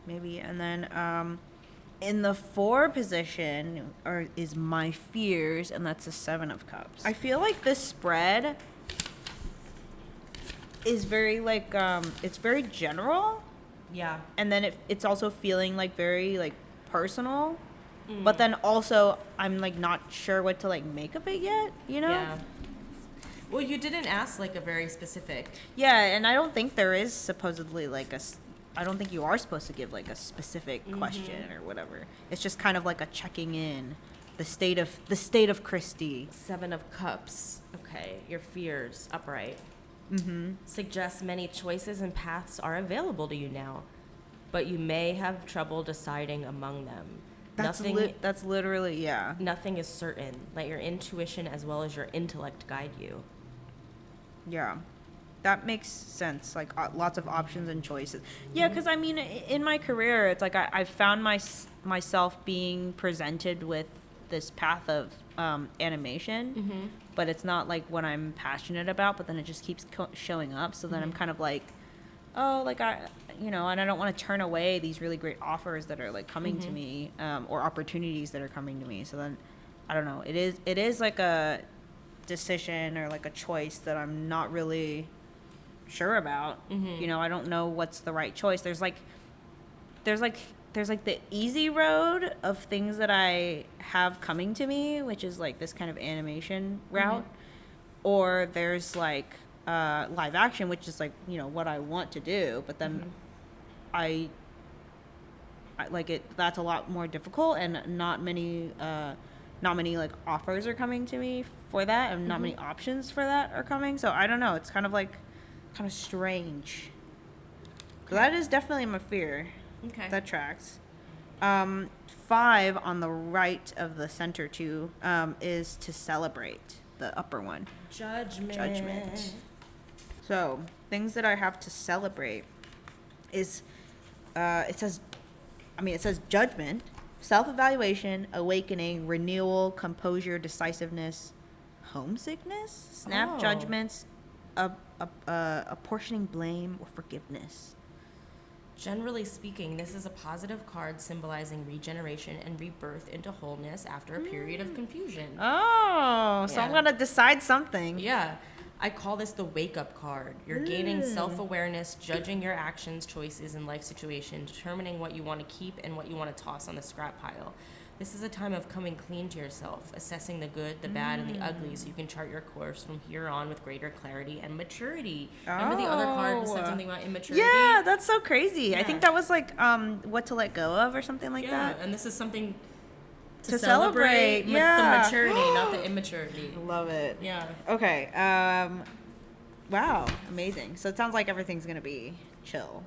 maybe. And then in the 4 position is my fears, and that's the 7 of Cups. I feel like this spread is very like it's very general. Yeah. And then it's also feeling like very like personal. But then also I'm like not sure what to like make of it yet, you know? Yeah. Well, you didn't ask like a very specific. Yeah, and I don't think there is supposedly like I don't think you are supposed to give like a specific question or whatever. It's just kind of like a checking in, the state of Kristi. 7 of Cups. Okay, your fears, upright. Suggests many choices and paths are available to you now, but you may have trouble deciding among them. That's literally, yeah. Nothing is certain. Let your intuition as well as your intellect guide you. Yeah. That makes sense. Like lots of options and choices. Yeah, because I mean, in my career, it's like I've found myself being presented with this path of animation, but it's not like what I'm passionate about. But then it just keeps showing up. So then I'm kind of like, oh, like and I don't want to turn away these really great offers that are like coming to me, or opportunities that are coming to me. So then, I don't know. It is like a decision or like a choice that I'm not really sure about. I don't know what's the right choice. There's like the easy road of things that I have coming to me, which is like this kind of animation route, or there's like live action, which is like what I want to do, but then I that's a lot more difficult, and not many like offers are coming to me for that, and not many options for that are coming. So I don't know. It's kind of strange. So that is definitely my fear. Okay. That tracks. 5 on the right of the center 2 is to celebrate, the upper one. Judgment. So things that I have to celebrate is it says judgment, self-evaluation, awakening, renewal, composure, decisiveness, homesickness, snap judgments, apportioning blame, or forgiveness. Generally speaking, this is a positive card symbolizing regeneration and rebirth into wholeness after a period of confusion. Oh, so I'm going to decide something. Yeah. I call this the wake-up card. You're gaining self-awareness, judging your actions, choices, and life situation, determining what you want to keep and what you want to toss on the scrap pile. This is a time of coming clean to yourself, assessing the good, the bad, and the ugly, so you can chart your course from here on with greater clarity and maturity. Remember the other card said something about immaturity? Yeah, that's so crazy. Yeah. I think that was like what to let go of or something like that. Yeah, and this is something to celebrate. The maturity, not the immaturity. Love it. Yeah. Okay. Wow, amazing. So it sounds like everything's gonna be chill.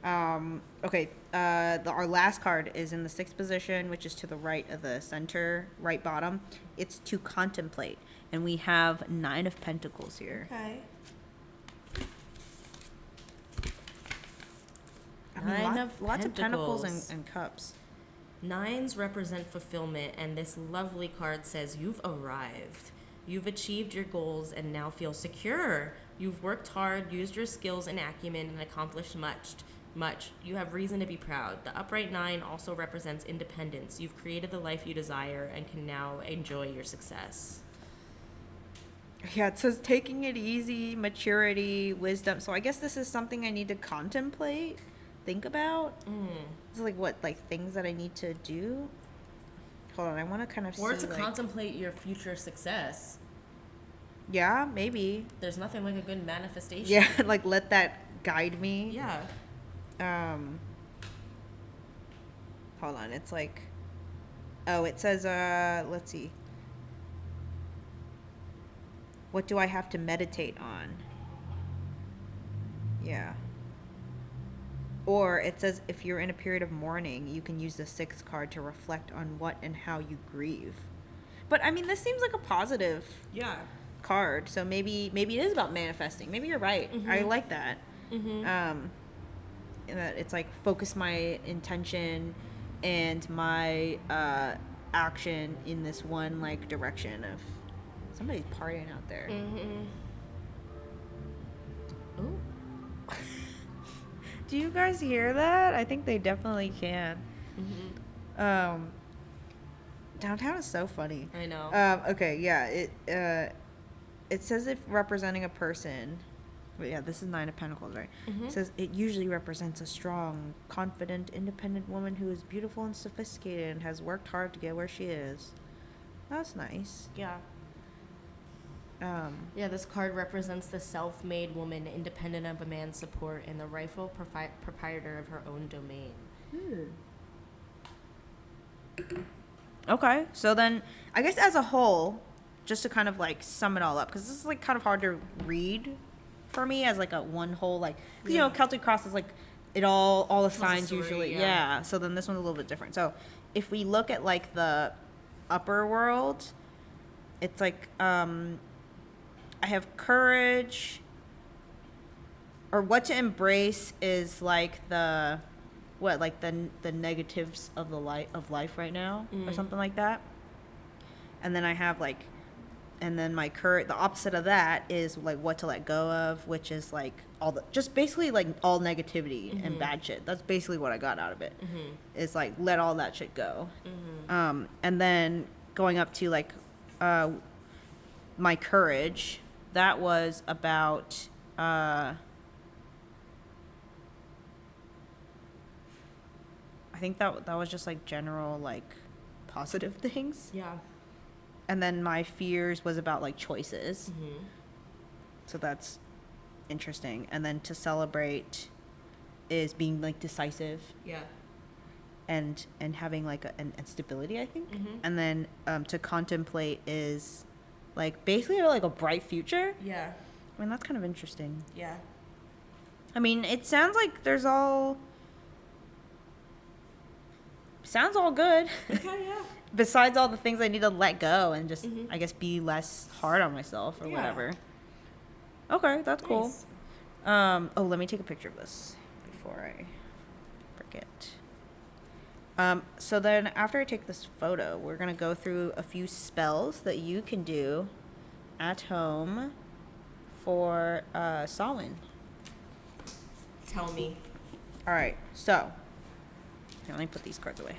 Okay. Our last card is in the 6th position, which is to the right of the center, right bottom. It's to contemplate, and we have 9 of Pentacles here. Okay. I mean, lots of Pentacles and Cups. 9s represent fulfillment, and this lovely card says you've arrived. You've achieved your goals and now feel secure. You've worked hard, used your skills and acumen, and accomplished much. You have reason to be proud. The upright 9 also represents independence. You've created the life you desire and can now enjoy your success. Yeah, it says taking it easy, maturity, wisdom. So I guess this is something I need to contemplate, think about. It's like things that I need to do. Hold on, I want to kind of or to contemplate your future success. Yeah, maybe. There's nothing like a good manifestation. Yeah, like let that guide me. Yeah. Hold on, it's like, it says, let's see. What do I have to meditate on? Yeah. Or it says if you're in a period of mourning, you can use the 6th card to reflect on what and how you grieve. But I mean, this seems like a positive card. So maybe it is about manifesting. Maybe you're right. I like that. That it's like focus my intention and my action in this one like direction of somebody's partying out there. Ooh. Do you guys hear that? I think they definitely can. Downtown is so funny. I know. Okay, yeah. It says if representing a person. But yeah, this is 9 of Pentacles, right? It says it usually represents a strong, confident, independent woman who is beautiful and sophisticated and has worked hard to get where she is. That's nice. Yeah. This card represents the self-made woman, independent of a man's support, and the rightful proprietor of her own domain. Okay, so then I guess as a whole, just to kind of like sum it all up, because this is like kind of hard to read for me as like a one whole like, cause, you know, Celtic Cross is like it all the signs story, usually, yeah. So then this one's a little bit different. So if we look at like the upper world, it's like I have courage, or what to embrace is like the negatives of the life right now, or something like that. And then I have like, and then my the opposite of that is like what to let go of, which is like just basically like all negativity and bad shit. That's basically what I got out of it. Is like let all that shit go. And then going up to like my courage, that was about I think that was just like general like positive things. Yeah. And then my fears was about like choices. So that's interesting. And then to celebrate is being like decisive. Yeah. and having like and stability, I think. Mm-hmm. And then to contemplate is like basically like a bright future. Yeah. I mean, that's kind of interesting. Yeah. I mean, it sounds like sounds all good. Okay, yeah. Besides all the things I need to let go and just, Mhm. I guess, be less hard on myself or Yeah. whatever. Okay, that's cool. Nice. Oh, let me take a picture of this before I forget. So then after I take this photo, we're going to go through a few spells that you can do at home for Samhain. Tell me. All right, so here, let me put these cards away.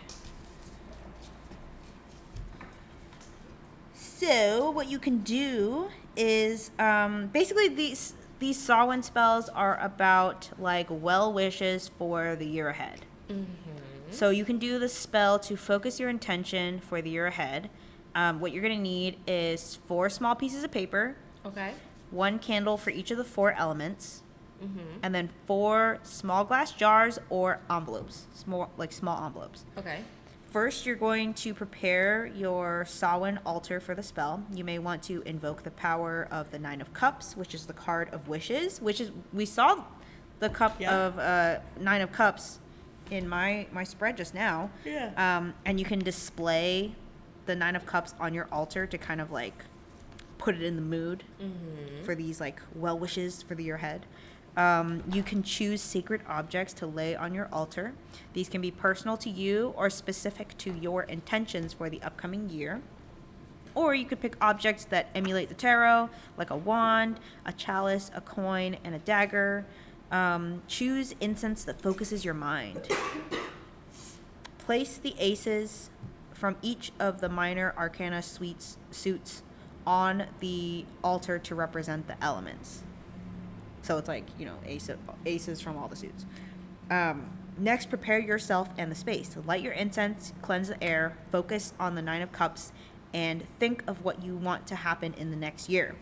So what you can do is basically these Samhain spells are about like well wishes for the year ahead. Mm-hmm. So you can do the spell to focus your intention for the year ahead. What you're gonna need is 4 small pieces of paper, Okay. 1 candle for each of the 4 elements, Mm-hmm. and then 4 small glass jars or envelopes, small envelopes. Okay. First, you're going to prepare your Samhain altar for the spell. You may want to invoke the power of the 9 of Cups, which is the card of wishes, which is, we saw the cup of 9 of Cups in my spread just now. Yeah. And you can display the 9 of Cups on your altar to kind of like put it in the mood for these like well wishes for the year ahead. You can choose sacred objects to lay on your altar. These can be personal to you or specific to your intentions for the upcoming year. Or you could pick objects that emulate the tarot, like a wand, a chalice, a coin, and a dagger. Choose incense that focuses your mind. Place the aces from each of the minor arcana suits on the altar to represent the elements. So it's like, you know, aces from all the suits. Next, prepare yourself and the space. Light your incense, cleanse the air, focus on the 9 of Cups, and think of what you want to happen in the next year.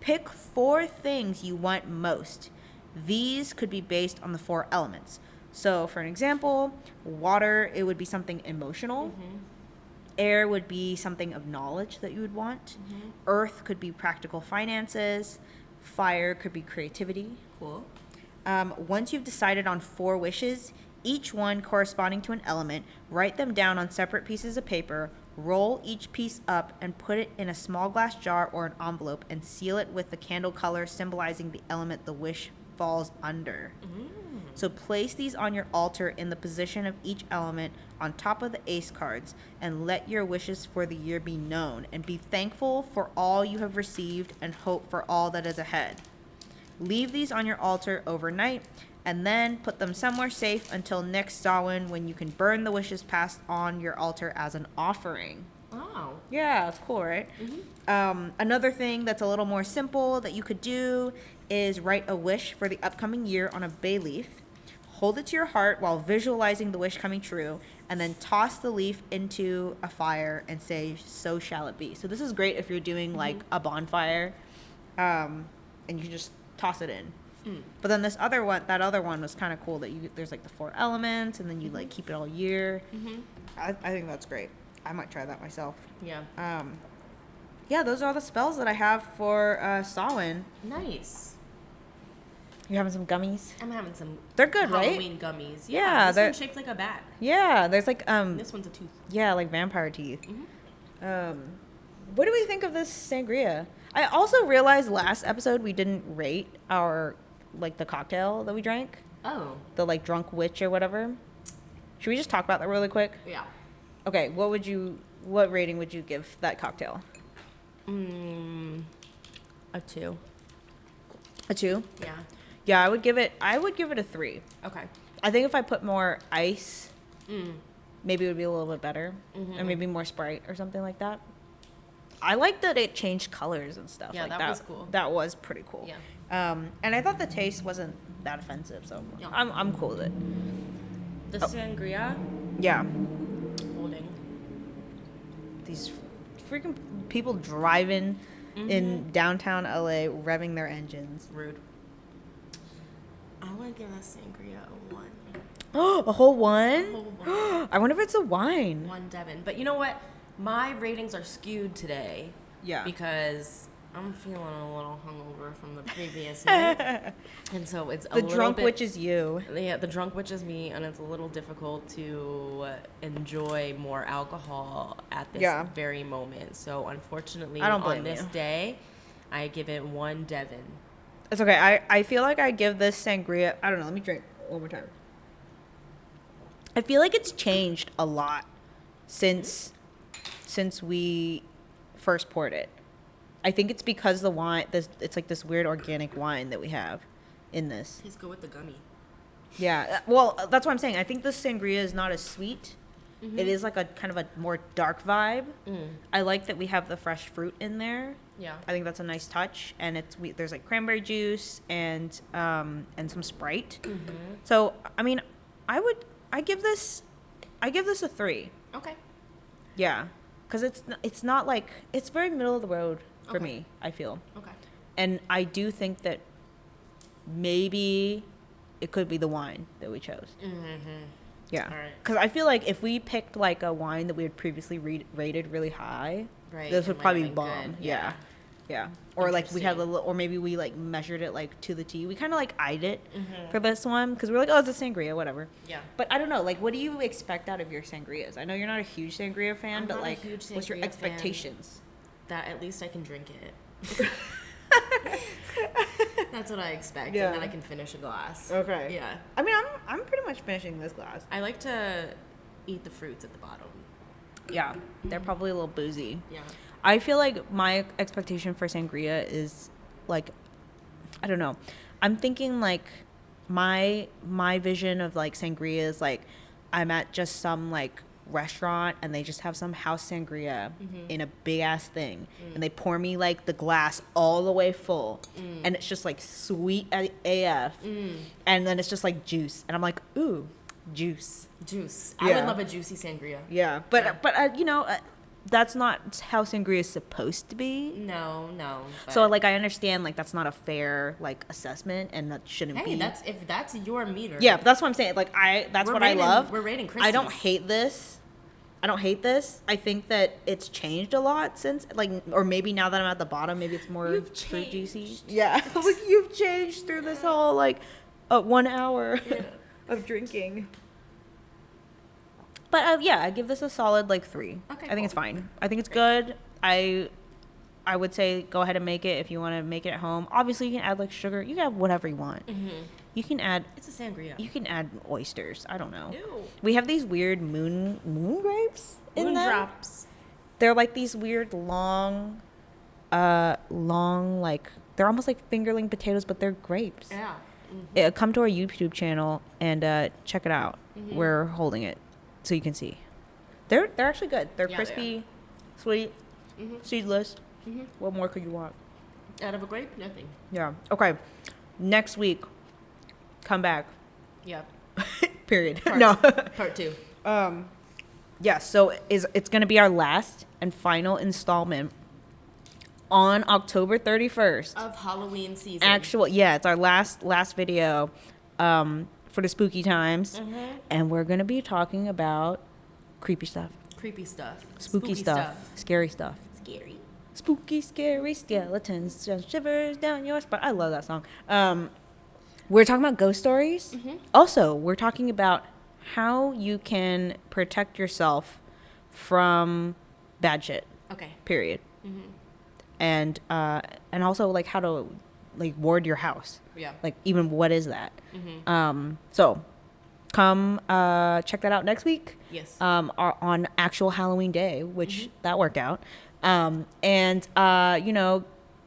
Pick 4 things you want most. These could be based on the 4 elements. So, for an example, water, it would be something emotional. Mm-hmm. Air would be something of knowledge that you would want. Mm-hmm. Earth could be practical finances. Fire could be creativity. Cool. Once you've decided on 4 wishes, each one corresponding to an element, write them down on separate pieces of paper, roll each piece up, and put it in a small glass jar or an envelope, and seal it with the candle color symbolizing the element the wish falls under. So place these on your altar in the position of each element on top of the ace cards, and let your wishes for the year be known, and be thankful for all you have received and hope for all that is ahead. Leave these on your altar overnight, and then put them somewhere safe until next Samhain, when you can burn the wishes passed on your altar as an offering. Oh. Yeah, it's cool, right? Another thing that's a little more simple that you could do is write a wish for the upcoming year on a bay leaf. Hold it to your heart while visualizing the wish coming true, and then toss the leaf into a fire and say, "So shall it be." So this is great if you're doing like a bonfire, and you can just toss it in. But then that other one was kind of cool that there's like the 4 elements, and then you like keep it all year. I think that's great. I might try that myself. Yeah. Yeah, those are all the spells that I have for Samhain. Nice. You having some gummies? I'm having some. They're good, Halloween gummies. Yeah, This they're- one's shaped like a bat. Yeah, there's like This one's a tooth. yeah, like vampire teeth. Mm-hmm. What do we think of this sangria? I also realized last episode we didn't rate our like the cocktail that we drank, Oh. the like drunk witch or whatever. Should we just talk about that really quick? Yeah. Okay, what rating would you give that cocktail? A 2. A 2? Yeah. Yeah, I would give it a 3. Okay. I think if I put more ice, maybe it would be a little bit better, or maybe more Sprite or something like that. I like that it changed colors and stuff. Yeah, like that was cool. That was pretty cool. Yeah. And I thought the taste wasn't that offensive, so Yeah. I'm cool with it. The sangria. Yeah, Holding. these freaking people driving in downtown LA, revving their engines. Rude. I want to give that sangria a 1. A whole one? A whole one. I wonder if it's a wine. One Devin. But you know what? My ratings are skewed today. Yeah. Because I'm feeling a little hungover from the previous night. And so it's a The little drunk bit, witch is you. Yeah, the drunk witch is me, and it's a little difficult to enjoy more alcohol at this very moment. So unfortunately, I don't blame on this you. day, I give it one Devin. It's okay. I feel like I give this sangria. I don't know. Let me drink one more time. I feel like it's changed a lot since we first poured it. I think it's because the wine. It's like this weird organic wine that we have in this. Please go with the gummy. Yeah. Well, that's what I'm saying. I think this sangria is not as sweet. Mm-hmm. It is like a kind of a more dark vibe. Mm. I like that we have the fresh fruit in there. Yeah. I think that's a nice touch, and there's like cranberry juice and some Sprite. Mm-hmm. So I mean, I give this a 3. Okay. Yeah, because it's not like it's very middle of the road for Okay. me. I feel, Okay. and I do think that maybe it could be the wine that we chose. Mm-hmm. Yeah, All right. because I feel like if we picked like a wine that we had previously rated really high, Right. this it would might probably have be been bomb. good. Yeah. Yeah. Or like we had a Interesting. little, or maybe we like measured it like to the T. We kind of like eyed it Mhm. for this one because we're like, oh, it's a sangria, whatever. Yeah. But I don't know, like, what do you expect out of your sangrias? I know you're not a huge sangria fan, I'm but not a like, huge what's your sangria fan. expectations? That at least I can drink it. That's what I expect, Yeah. and then I can finish a glass. Okay. Yeah. I mean, I'm pretty much finishing this glass. I like to eat the fruits at the bottom. Yeah, they're probably a little boozy. Yeah. I feel like my expectation for sangria is like, I don't know. I'm thinking like my vision of like sangria is like I'm at just some like restaurant and they just have some house sangria in a big ass thing and they pour me like the glass all the way full and it's just like sweet AF and then it's just like juice and I'm like, ooh, juice. Juice. I Yeah. would love a juicy sangria. Yeah, but you know, that's not how sangria is supposed to be. No. So but- like I understand like that's not a fair like assessment and that shouldn't hey, be. if that's your meter. Yeah, that's what I'm saying. Like that's We're what rating- I love. we're rating I don't Kristi's. hate this. I think that it's changed a lot since like, or maybe now that I'm at the bottom, maybe it's more You've fruit juicy. changed. Yeah, like you've changed through this whole like 1 hour Yeah. of drinking. But yeah, I give this a solid like 3. Okay, I think it's cool. fine. I think it's good. I would say go ahead and make it if you want to make it at home. Obviously, you can add like sugar. You can add whatever you want. Mm-hmm. You can add It's a sangria. oysters. I don't know. Ew. We have these weird moon grapes in Moon them. drops. They're like these weird long like they're almost like fingerling potatoes, but they're grapes. Yeah. Come to our YouTube channel and check it out. Mhm. We're holding it so you can see. They're actually good. They're Yeah, they crispy, sweet, Mm-hmm. seedless. Mm-hmm. What more could you want? Out of a grape, nothing. Yeah. Okay. Next week, come back. Yeah. Period. Part, No. Part 2. Yeah. So it's going to be our last and final installment on October 31st. Of Halloween season. It's our last video for the spooky times, Mm-hmm. and we're gonna be talking about creepy stuff, Creepy stuff. spooky stuff, scary stuff, Scary. spooky, scary skeletons, send shivers down your spine. I love that song. We're talking about ghost stories. Mm-hmm. Also, we're talking about how you can protect yourself from bad shit. Okay. Period. Mm-hmm. And also like how to like ward your house. Yeah. Like even what is that? Mm-hmm. So come check that out next week. Yes. On actual Halloween day, which that worked out.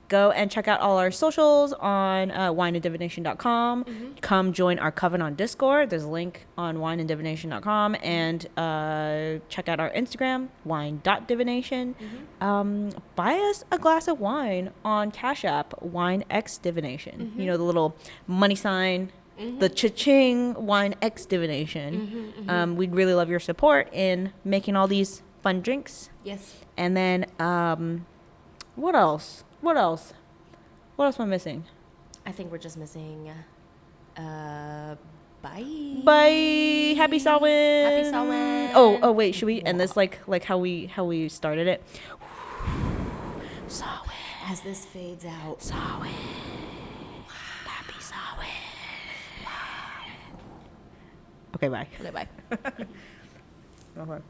Go and check out all our socials on wineanddivination.com. Come join our coven on Discord. There's a link on wineanddivination.com. And check out our Instagram, wine.divination. Buy us a glass of wine on Cash App, Wine X Divination. You know, the little money sign, the cha-ching, Wine X Divination. We'd really love your support in making all these fun drinks. Yes. And then, what else? What else am I missing? I think we're just missing Bye. Bye. Happy Samhain. Happy Samhain. Oh, wait. Should we end this like how we started it? Samhain. As this fades out. Samhain. Happy Samhain. Okay, bye. Okay, bye. Okay.